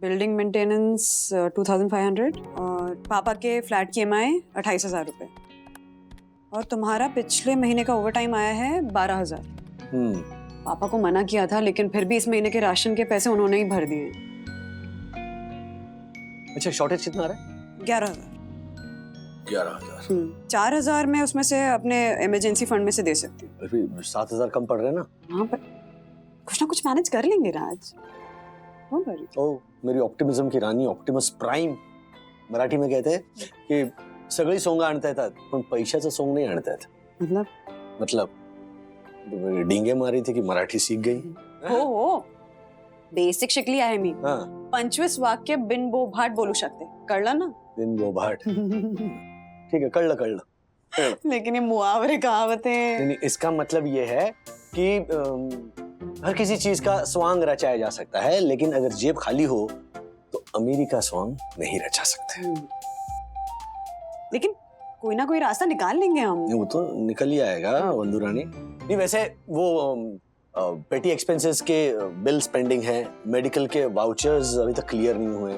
Building maintenance 2500 और पापा के फ्लैट की EMI 28,000 रुपए और तुम्हारा पिछले महीने का ओवरटाइम आया है 12,000। पापा को मना किया था लेकिन फिर भी इस महीने के राशन के पैसे उन्होंने ही भर दिए। अच्छा, शॉर्टेज कितना आ रहा है? 11,000। 11,000। 4,000 मैं उसमें से अपने इमरजेंसी फंड में से दे सकती हूँ। अभी 7,000 कम पड़ रहे हैं ना? हाँ, पर कुछ ना कुछ मैनेज कर लेंगे राज। ओह, मेरी ऑप्टिमिज्म की रानी, ऑप्टिमस प्राइम। मराठी में कहते हैं कि सगळी सोंग आणता येतात पण पैशाचं सोंग नाही आणता येत। मतलब डिंगे मारी थी कि मराठी सीख गई? हो बेसिक शिकली आहे मी। हाँ। 25 वाक्य बिनबोभाट बोलू शकते, कळलं ना? बिनबोभाट। ठीक है, कळलं। लेकिन ये मुहावरे कहावतें। नहीं, इसका मतलब ये है कि हर किसी चीज का स्वांग रचाया जा सकता है, लेकिन अगर जेब खाली हो तो अमीरी का स्वांग नहीं रचा सकते। लेकिन कोई ना कोई रास्ता निकाल लेंगे हम। वो तो निकल ही आएगा वंदू रानी। नहीं, वैसे वो पेटी एक्सपेंसेस के बिल्स पेंडिंग है, मेडिकल के वाउचर्स अभी तक क्लियर नहीं हुए,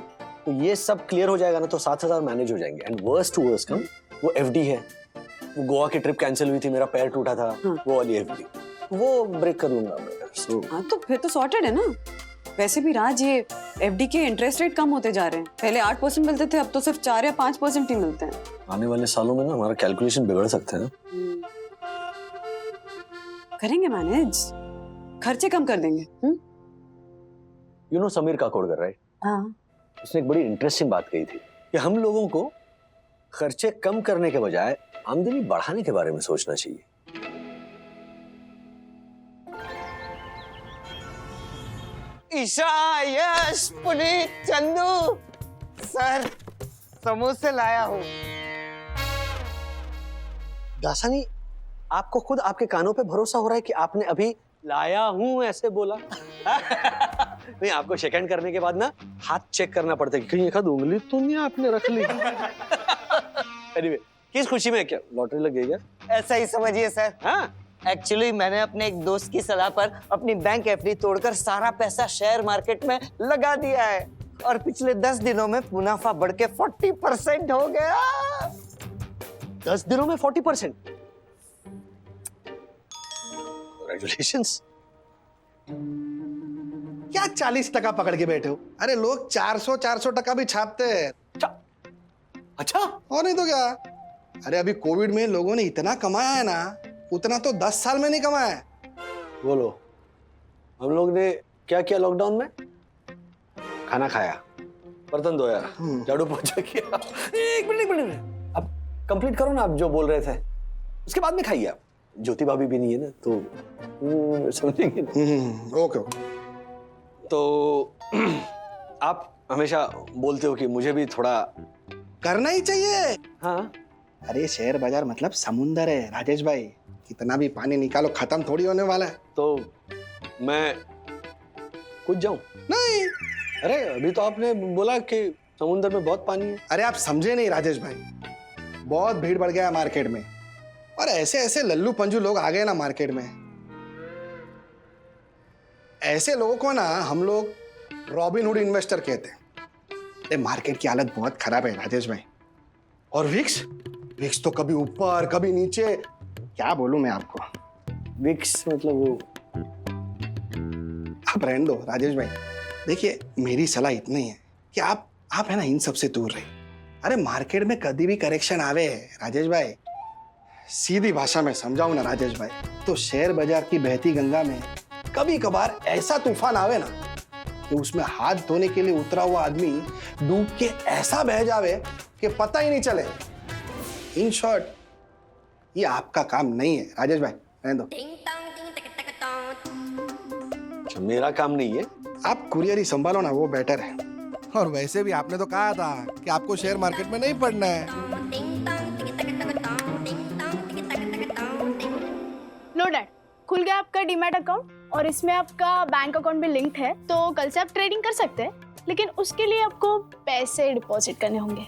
तो ये सब क्लियर हो जाएगा ना तो 7,000 मैनेज हो जाएंगे। एंड वर्स्ट टू वर्स्ट कम, वो FD है, वो गोवा की ट्रिप कैंसिल हुई थी, मेरा पैर टूटा था, वो वाली FD, वो ब्रेक कर लूंगा मैं। हाँ, तो फिर तो सॉर्टेड है ना। वैसे भी राज, ये FD के इंटरेस्ट रेट कम होते जा रहे हैं। पहले 8% मिलते थे, अब तो सिर्फ 4 या 5% ही मिलते हैं। आने वाले सालों में ना हमारा कैलकुलेशन बिगड़ सकते हैं। करेंगे मैनेज, खर्चे कम कर देंगे। You know Sameer Kakodkar, right? हाँ। उसने एक बड़ी इंटरेस्टिंग बात कही थी कि हम लोगों को खर्चे कम करने के बजाय आमदनी बढ़ाने के बारे में सोचना चाहिए। ईशा, यश, पुनीत, चंदू सर, समोसे लाया हूँ। दासानी, आपको खुद आपके कानों पे भरोसा हो रहा है कि आपने अभी लाया हूं ऐसे बोला? नहीं, आपको शेक हैंड करने के बाद ना हाथ चेक करना पड़ता है कि कहीं एक आध उंगली तो नहीं आपने रख ली। Anyway, किस खुशी में? क्या लॉटरी लग गई क्या? ऐसा ही समझिए सर। हाँ? एक्चुअली मैंने अपने एक दोस्त की सलाह पर अपनी बैंक FD तोड़कर सारा पैसा शेयर मार्केट में लगा दिया है और पिछले 10 दिनों में मुनाफा बढ़ के 40% हो गया। 10 दिनों में 40%? Congratulations. क्या 40% पकड़ के बैठे हो? अरे लोग 400 भी छापते हैं। अच्छा? और नहीं तो क्या? अरे अभी कोविड में लोगों ने इतना कमाया है ना, उतना तो 10 साल में नहीं कमाया है। बोलो, हम लोग ने क्या किया लॉकडाउन में? खाना खाया, बर्तन धोया, झाड़ू पोछा किया। एक मिनट, अब कंप्लीट करो ना आप जो बोल रहे थे, उसके बाद में खाइए आप। ज्योति भाभी भी नहीं है ना तो समझेंगे ना। ओके। तो आप हमेशा बोलते हो कि मुझे भी थोड़ा करना ही चाहिए। हाँ, अरे शेयर बाजार मतलब समुंदर है राजेश भाई, कितना भी पानी निकालो खत्म थोड़ी होने वाला है। तो मैं कूद जाऊं? नहीं। अरे अभी तो आपने बोला कि समुंदर में बहुत पानी है। अरे आप समझे नहीं राजेश भाई, बहुत भीड़ बढ़ गया है मार्केट में और ऐसे ऐसे लल्लू पंजू लोग आ गए ना मार्केट में। ऐसे लोगों को ना हम लोग रॉबिनहुड इन्वेस्टर कहते हैं। मार्केट की हालत बहुत खराब है राजेश भाई। और विक्स तो कभी ऊपर कभी नीचे, क्या बोलूं मैं आपको। विक्स मतलब वो? आप रहने दो राजेश भाई। देखिए मेरी सलाह इतनी है कि आप है ना इन सब से दूर रहिए। अरे मार्केट में कभी भी करेक्शन आवे राजेश भाई, सीधी भाषा में समझाऊं ना राजेश भाई, तो शेयर बाजार की बहती गंगा में कभी कभार ऐसा तूफान आवे ना कि उसमें हाथ धोने के लिए उतरा हुआ आदमी डूब के ऐसा बह जावे कि पता ही नहीं चले। इन शॉर्ट, ये आपका काम नहीं है राजेश भाई, रहने दो। अच्छा, मेरा काम नहीं है? आप कुरियर ही संभालो ना, वो बेटर है। और वैसे भी आपने तो कहा था कि आपको शेयर मार्केट में नहीं पड़ना है। नो डैड, खुल गया आपका डीमैट अकाउंट और इसमें आपका बैंक अकाउंट भी लिंक्ड है, तो कल से आप ट्रेडिंग कर सकते हैं, लेकिन उसके लिए आपको पैसे डिपॉजिट करने होंगे।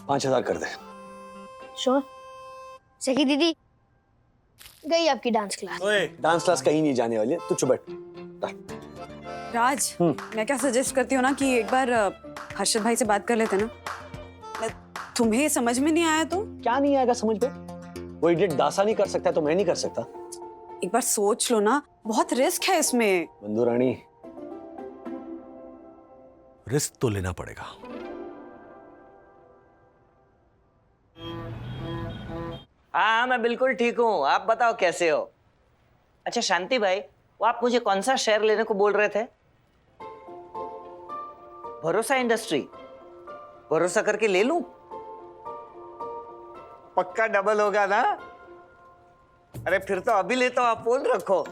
5,000 कर दे। श्योर? सखी दीदी, गई आपकी डांस क्लास। डांस क्लास कहीं नहीं जाने वाली है, तू चुप बैठ। राज, मैं क्या सजेस्ट करती हूँ ना कि एक बार हर्षद भाई से बात कर लेते ना। तुम्हें समझ में नहीं आया तो? क्या नहीं आएगा समझ में? वो इडियट दासा नहीं कर सकता तो मैं नहीं कर सकता? एक बार सोच लो ना, बहुत रिस्क है इसमें। बंधु रानी, रिस्क तो लेना पड़ेगा। हाँ मैं बिल्कुल ठीक हूँ, आप बताओ कैसे हो? अच्छा शांति भाई, वो आप मुझे कौन सा शेयर लेने को बोल रहे थे? भरोसा इंडस्ट्री? भरोसा करके ले लूं? पक्का डबल होगा ना? अरे फिर तो अभी लेता हूं, आप फोन रखो।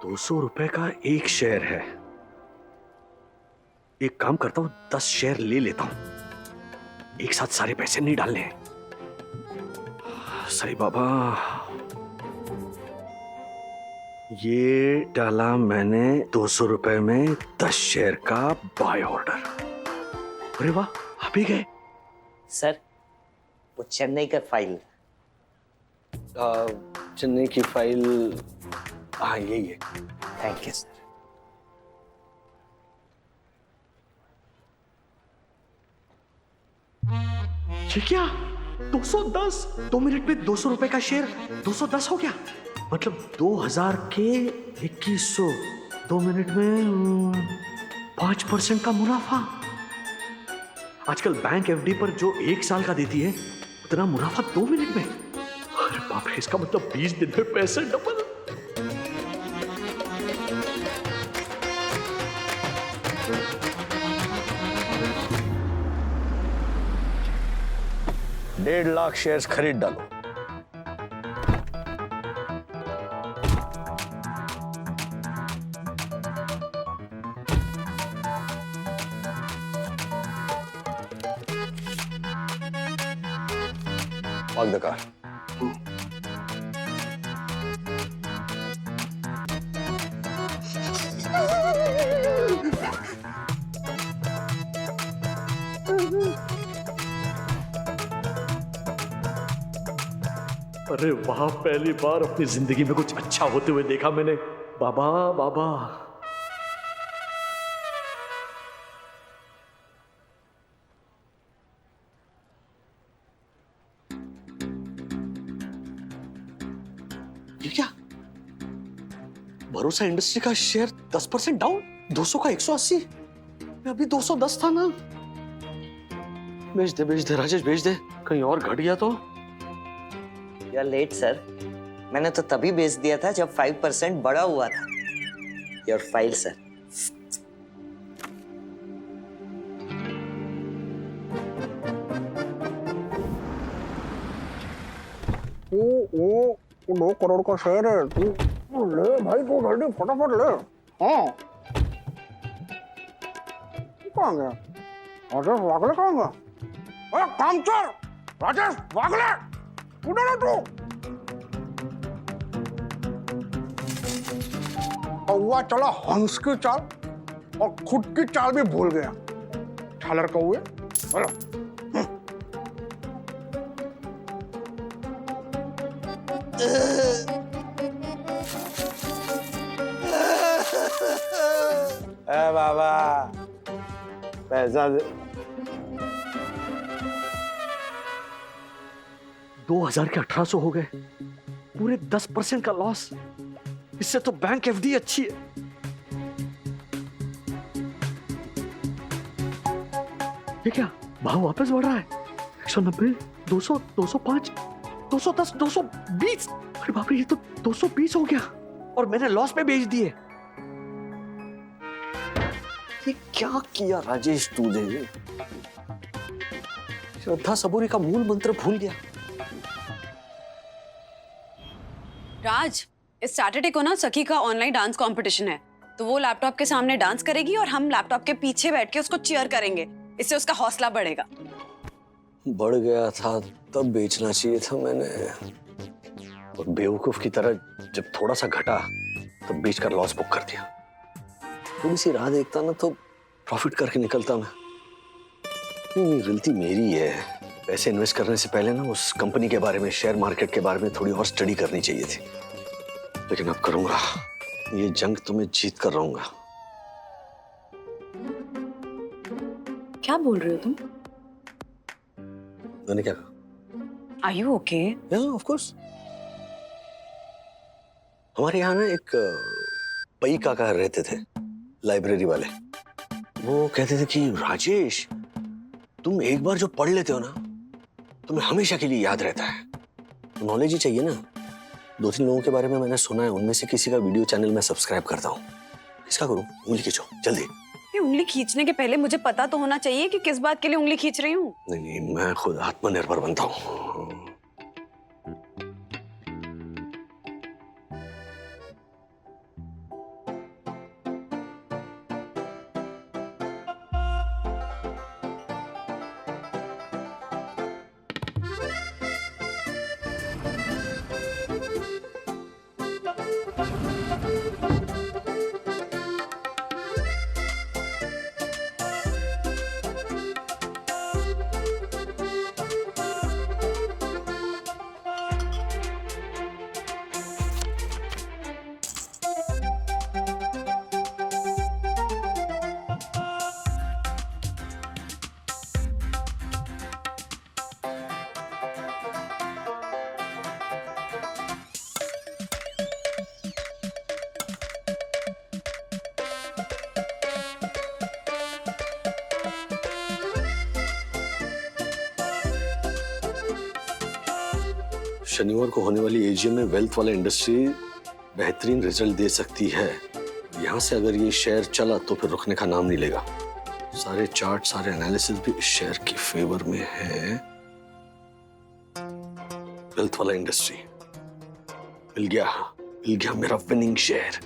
₹200 का एक शेयर है। एक काम करता हूं, 10 शेयर ले लेता हूं। एक साथ सारे पैसे नहीं डालने हैं। सही बाबा, ये डाला मैंने ₹200 में 10 शेयर का बाय ऑर्डर। अरे वाह, आप ही गए। सर वो चेन्नई का फाइल। चेन्नई की फाइल, हाँ यही है। Thank you sir. ये क्या? 210? 2 मिनट में ₹200 का शेयर 210 हो गया। मतलब 2000 के 2100, 2 मिनट में 5% का मुनाफा। आजकल बैंक एफडी पर जो 1 साल का देती है, उतना मुनाफा 2 मिनट में। अरे बाप रे, इसका मतलब 20 दिन में पैसे डबल। ₹1.5 लाख शेयर्स खरीद डालो। Park the car. अरे वाह, पहली बार अपनी जिंदगी में कुछ अच्छा होते हुए देखा मैंने। बाबा बाबा, ये क्या? भरोसा इंडस्ट्री का शेयर 10% डाउन, 200 का 180। मैं अभी 210 था ना। भेज दे राजेश, भेज दे। कहीं और घट गया तो? You are late sir. मैंने तो तभी बेच दिया था जब 5% बढ़ा हुआ था। Your file sir. वो 2 करोड़ का शेयर है। तू ले भाई, तू जल्दी फटाफट ले। हाँ, कहाँ गया राजेश वागले? कहाँ गया? अरे काम चोर राजेश वागले, उधर है तू। कौवा चला हंस की चाल और खुद की चाल भी भूल गया। ठालर कौवे, बोलो। बाबा पैसा 2000 के 1800 हो गए। पूरे 10% का लॉस। इससे तो बैंक एफडी अच्छी है। ये क्या? भाव वापस बढ़ रहा है। 190, 200, 205, 210, 220। अरे बाप रे, ये तो 220 हो गया और मैंने लॉस में बेच दिए। ये क्या किया राजेश तूने? श्रद्धा सबूरी का मूल मंत्र भूल गया। राज, इस सैटरडे को ना सखी का ऑनलाइन डांस कंपटीशन है, तो वो लैपटॉप के सामने डांस करेगी और हम लैपटॉप के पीछे बैठ के उसको चीयर करेंगे। इससे उसका हौसला बढ़ेगा। बढ़ गया था तब बेचना चाहिए था मैंने, और बेवकूफ की तरह जब थोड़ा सा घटा तब बेचकर लॉस बुक कर दिया। थोड़ी सी राह देखता ना तो प्रॉफिट करके निकलता मैं। नहीं, गलती मेरी है। पैसे इन्वेस्ट करने से पहले ना उस कंपनी के बारे में, शेयर मार्केट के बारे में थोड़ी और स्टडी करनी चाहिए थी। लेकिन अब करूंगा, ये जंग तो मैं जीत कर रहूंगा। क्या बोल रहे हो तुम? मैंने क्या कहा? Are you okay? Yeah, of course. हमारे यहाँ ना एक पई काका रहते थे, लाइब्रेरी वाले। वो कहते थे कि राजेश, तुम एक बार जो पढ़ लेते हो ना, तुम्हें हमेशा के लिए याद रहता है। नॉलेज ही चाहिए ना। 2-3 लोगों के बारे में मैंने सुना है, उनमें से किसी का वीडियो चैनल में सब्सक्राइब करता हूँ। किसका करूँ? उंगली खींचो जल्दी। ये उंगली खींचने के पहले मुझे पता तो होना चाहिए कि किस बात के लिए उंगली खींच रही हूँ। नहीं नहीं, मैं खुद आत्मनिर्भर बनता हूँ। शनिवार को होने वाली एजीएम में वेल्थ वाला इंडस्ट्री बेहतरीन रिजल्ट दे सकती है। यहाँ से अगर ये शेयर चला तो फिर रुकने का नाम नहीं लेगा। सारे चार्ट, सारे एनालिसिस भी इस शेयर के फेवर में है। वेल्थ वाला इंडस्ट्री मिल गया मेरा विनिंग शेयर।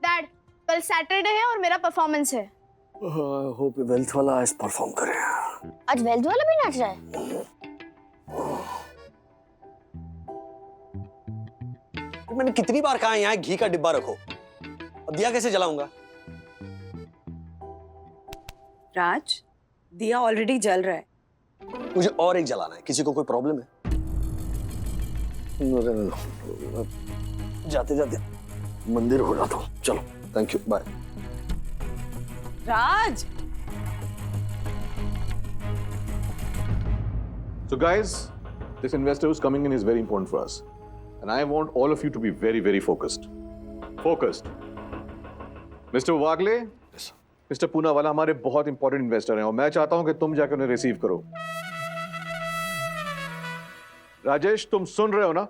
डैड, कल सैटरडे है और मेरा परफॉर्मेंस है। होप वेल्थ वाला आज परफॉर्म करे। आज वेल्थ वाला भी नाच रहा है। मैंने कितनी बार कहा यहाँ घी का डिब्बा रखो, अब दिया कैसे जलाऊंगा? राज, दिया ऑलरेडी जल रहा है। मुझे और एक जलाना है। किसी को कोई प्रॉब्लम है? जाते जाते मंदिर हो जाता हूँ। चलो, thank you, bye. Raj, So guys, this investor who's coming in is very important for us. And I want all of you to be very, very focused. Focused. Mr. Wagle, Yes, sir. Mr. Poonawalla हमारे बहुत important investor हैं और मैं चाहता हूं कि तुम जाकर उन्हें रिसीव करो। राजेश, तुम सुन रहे हो ना?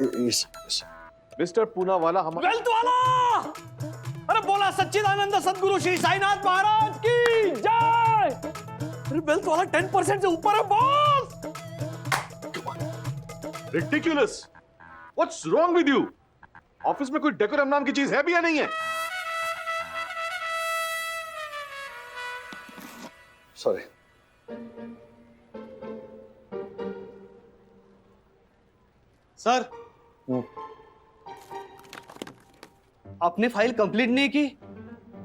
Yes, yes. मिस्टर पूनावाला हमारे वेल्थ वाला! अरे बोला सच्चिदानंद सदगुरु श्री साईनाथ महाराज की जय! अरे वेल्थ वाला 10% से ऊपर है boss! Ridiculous! What's wrong with you? Office में कोई डेकोरम नाम की चीज है भी या नहीं है? Sorry. सर, आपने फाइल कंप्लीट नहीं की,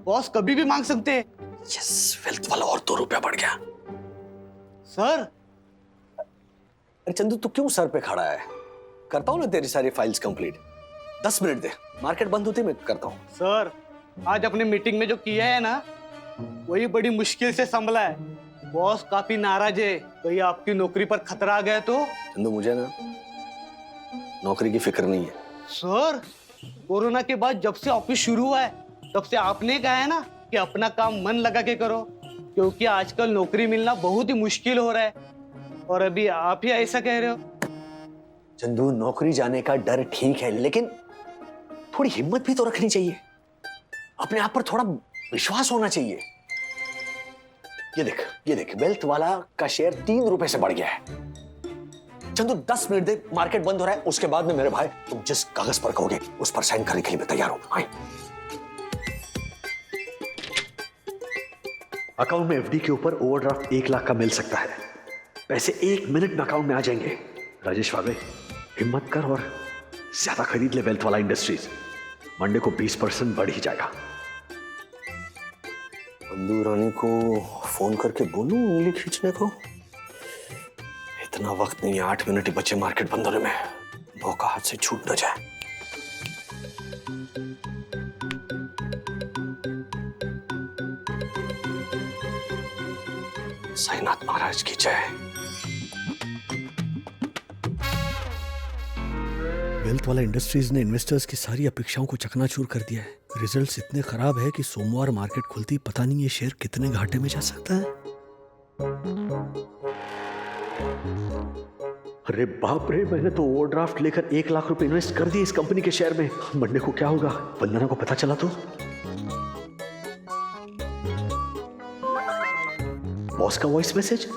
बॉस कभी भी मांग सकते हैं। Yes, वेल्थ वाला और 2 रुपया बढ़ गया। सर, अरे चंदू, तू क्यों सर पे खड़ा है? करता हूँ ना तेरी सारी फाइल्स कंप्लीट। 10 मिनट दे, मार्केट बंद होती मैं करता हूँ। सर, आज अपने मीटिंग में जो किया है ना, वही बड़ी मुश्किल से संभला है। बॉस काफी नाराज है, कहीं आपकी नौकरी पर खतरा आ गया तो? चंदू, मुझे ना नौकरी की फिक्र नहीं है। सर, कोरोना के बाद जब से ऑफिस शुरू हुआ है, तब से आपने कहा है ना कि अपना काम मन लगा के करो, क्योंकि आजकल नौकरी मिलना बहुत ही मुश्किल हो रहा है। और अभी आप ही ऐसा कह रहे हो। चंदू, नौकरी जाने का डर ठीक है, लेकिन थोड़ी हिम्मत भी तो रखनी चाहिए। अपने आप पर थोड़ा विश्वास होना चाहिए। ये देख, वेल्थ वाला का शेयर 3 रुपए से बढ़ गया है। चंदू, 10 मिनट दे, मार्केट बंद हो रहा है, उसके बाद में मेरे भाई तुम जिस कागज पर कहोगे उस पर साइन करने के लिए मैं तैयार हूं। आए। अकाउंट में एफडी के ऊपर ओवरड्राफ्ट 1 लाख का मिल सकता है। पैसे 1 मिनट में अकाउंट में आ जाएंगे। राजेश वागले, हिम्मत कर और ज्यादा खरीद ले वेल्थ वाला इंडस्ट्रीज। मंडे को 20% बढ़ ही जाएगा। बंधु रानी को फोन करके बोलूं उंगली खींचने को? इतना वक्त नहीं है, 8 मिनट ही बचे मार्केट बंद होने में, मौका हाथ से छूट न जाए। साईनाथ महाराज की जय। वेल्थ वाला इंडस्ट्रीज ने इन्वेस्टर्स की सारी अपेक्षाओं को चकनाचूर कर दिया है। रिजल्ट्स इतने खराब है कि सोमवार मार्केट खुलती पता नहीं ये शेयर कितने घाटे में जा सकता है। अरे बाप रे, मैंने तो ओवरड्राफ्ट लेकर 1 लाख रुपए इन्वेस्ट कर दिए इस कंपनी के शेयर में। मंडे को क्या होगा, वंदना को पता चला तो? बॉस का वॉइस मैसेज।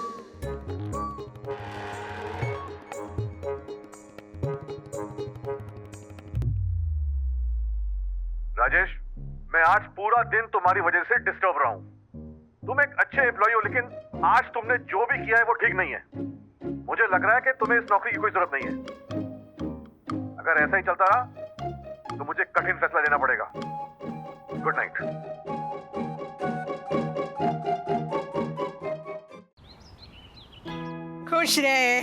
राजेश, मैं आज पूरा दिन तुम्हारी वजह से डिस्टर्ब रहा हूं। तुम एक अच्छे एम्प्लॉय हो, लेकिन आज तुमने जो भी किया है वो ठीक नहीं है। मुझे लग रहा है कि तुम्हें इस नौकरी की कोई जरूरत नहीं है। अगर ऐसा ही चलता रहा तो मुझे कठिन फैसला लेना पड़ेगा। Good night. खुश रहे।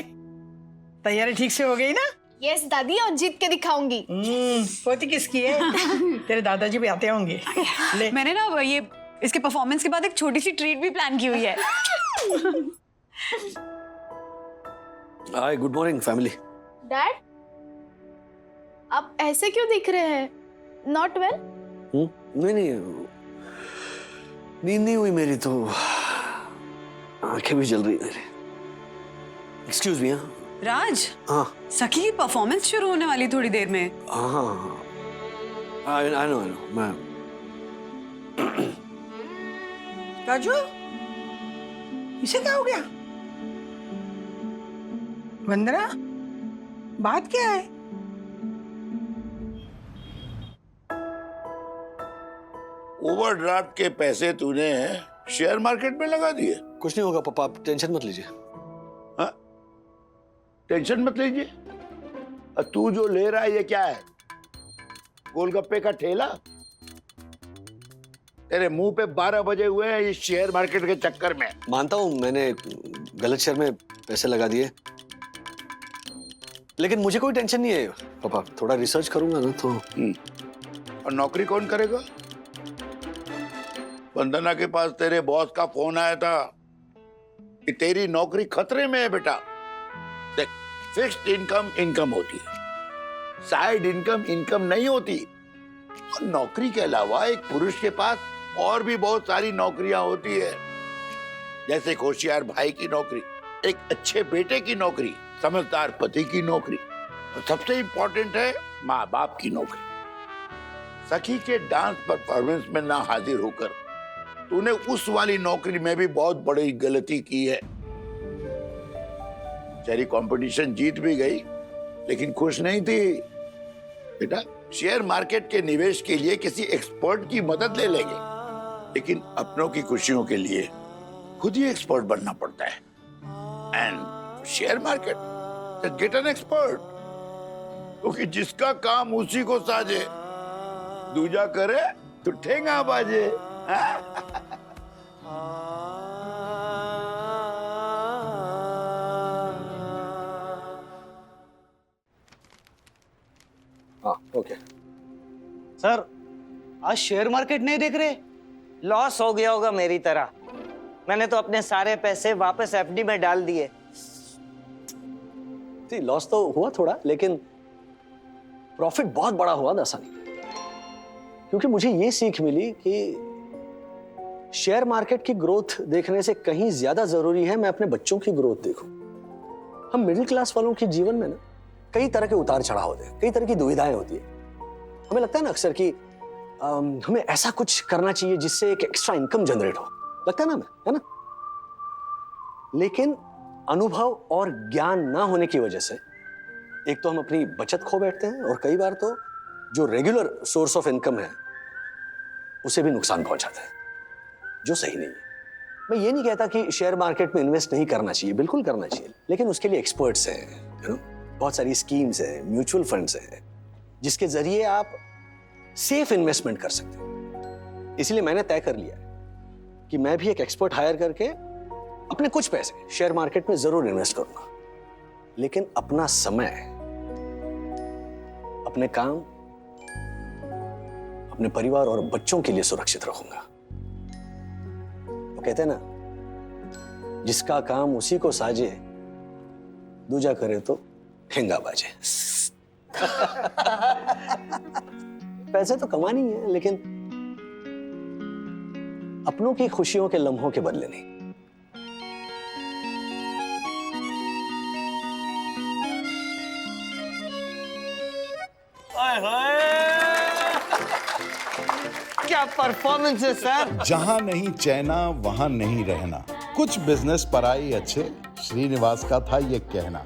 तैयारी ठीक से हो गई ना? यस दादी, और जीत के दिखाऊंगी। पोती किसकी है? तेरे दादाजी भी आते होंगे। ले। मैंने ना ये इसके परफॉर्मेंस के बाद एक छोटी सी ट्रीट भी प्लान की हुई है। हाय, गुड मॉर्निंग फैमिली। डैड, आप ऐसे क्यों दिख रहे हैं? Not well? नहीं नहीं, नींद नहीं हुई मेरी तो आंखें भी जल रही मेरी। Excuse me. राज, हाँ सखी की परफॉर्मेंस शुरू होने वाली थोड़ी देर में। हाँ, आई नो मैं। राजू, इसे क्या हो गया? वंदना, बात क्या है? ओवरड्राफ्ट के पैसे तूने शेयर मार्केट में लगा दिए? कुछ नहीं होगा पापा, आप टेंशन मत लीजिए। हाँ? टेंशन मत लीजिए। तू जो ले रहा है ये क्या है? गोलगप्पे का ठेला? तेरे मुंह पे 12 बजे हुए हैं इस शेयर मार्केट के चक्कर में। मानता हूं मैंने गलत शेयर में पैसे लगा दिए, लेकिन मुझे कोई टेंशन नहीं है पापा। थोड़ा रिसर्च करूंगा ना तो। और नौकरी कौन करेगा? वंदना के पास तेरे बॉस का फोन आया था कि तेरी नौकरी खतरे में है बेटा। देख, फिक्स्ड इनकम इनकम होती है, साइड इनकम इनकम नहीं होती। और नौकरी के अलावा एक पुरुष के पास और भी बहुत सारी नौकरियां होती है, जैसे एक होशियार भाई की नौकरी, एक अच्छे बेटे की नौकरी, समझदार पति की नौकरी, और सबसे इंपॉर्टेंट है माँ बाप की नौकरी। सखी के डांस परफॉर्मेंस में ना हाजिर होकर तूने उस वाली नौकरी में भी बहुत बड़ी गलती की है। तेरी कंपटीशन जीत भी गई, लेकिन खुश नहीं थी बेटा। शेयर मार्केट के निवेश के लिए किसी एक्सपर्ट की मदद ले लेंगे, लेकिन अपनों की खुशियों के लिए खुद ही एक्सपर्ट बनना पड़ता है। And share market, get an expert, क्योंकि जिसका काम उसी को साजे, दूजा करे तो ठेंगा बाजे। हाँ ओके। सर, आज शेयर मार्केट नहीं देख रहे? लॉस हो गया होगा मेरी तरह। मैंने तो अपने सारे पैसे वापस एफडी में डाल दिए। लॉस तो हुआ थोड़ा, लेकिन प्रॉफिट बहुत बड़ा हुआ दासानी, क्योंकि मुझे ये सीख मिली कि शेयर मार्केट की ग्रोथ देखने से कहीं ज्यादा जरूरी है मैं अपने बच्चों की ग्रोथ देखूं। हम मिडिल क्लास वालों के जीवन में ना कई तरह के उतार चढ़ाव होते हैं, कई तरह की दुविधाएं होती है। हमें लगता है ना अक्सर कि हमें ऐसा कुछ करना चाहिए जिससे एक एक्स्ट्रा इनकम जनरेट हो, लगता है ना हमें, है ना? लेकिन अनुभव और ज्ञान ना होने की वजह से एक तो हम अपनी बचत खो बैठते हैं, और कई बार तो जो रेगुलर सोर्स ऑफ इनकम है उसे भी नुकसान पहुंचाता है, जो सही नहीं है। मैं ये नहीं कहता कि शेयर मार्केट में इन्वेस्ट नहीं करना चाहिए, बिल्कुल करना चाहिए, लेकिन उसके लिए एक्सपर्ट्स हैं, बहुत सारी स्कीम्स हैं, म्यूचुअल फंड्स हैं, जिसके जरिए आप सेफ इन्वेस्टमेंट कर सकते हैं। इसलिए मैंने तय कर लिया है कि मैं भी एक एक्सपर्ट हायर करके अपने कुछ पैसे शेयर मार्केट में जरूर इन्वेस्ट करूंगा, लेकिन अपना समय अपने काम, अपने परिवार और बच्चों के लिए सुरक्षित रखूंगा। वो कहते हैं ना, जिसका काम उसी को साजे, दूजा करे तो ठेंगा बाजे। पैसे तो कमानी है, लेकिन अपनों की खुशियों के लम्हों के बदले नहीं। क्या परफॉर्मेंस है सर। जहां नहीं चैना वहां नहीं रहना, कुछ बिजनेस पराई अच्छे, श्रीनिवास का था ये कहना।